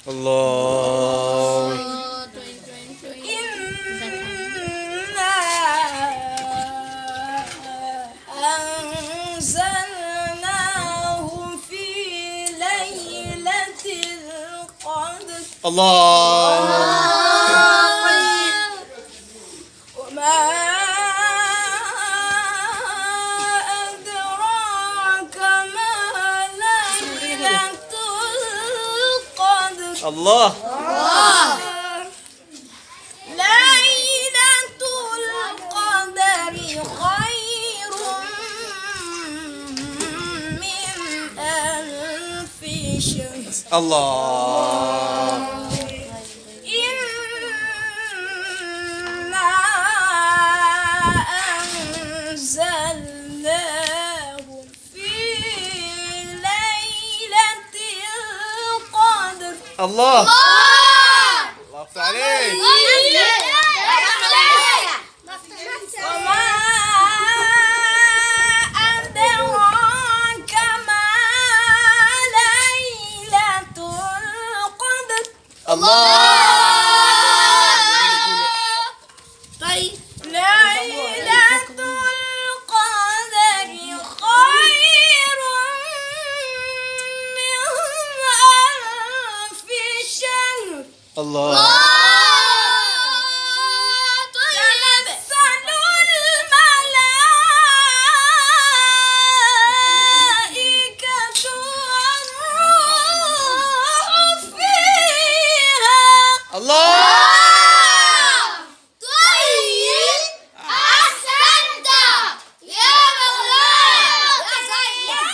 الله. إنا أنزلناه في ليلة القدر. الله. وما أدراك ما ليلة القدر. الله. ليلة القدر خير من ألف شهر. الله. إنا أنزلناه في ليلة القدر. الله. الله يفتح عليك. وما أدراك ما ليلة القدر. الله. طيب ليلة القدر خير من ألف شهر. الله. تنزل الملائكة والروح فيها. الله. طيب أحسنت يا مولاي.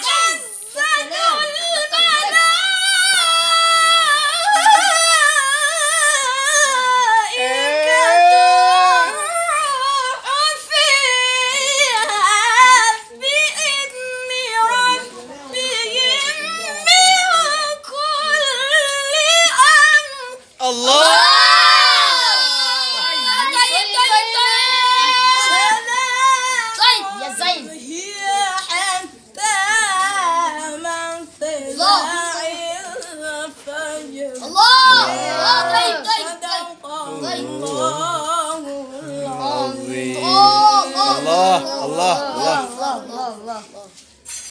تنزل الملائكة والروح فيها بإذن ربهم من كل أمر. الله. سلام هي حتى مطلع الفجر. صدق الله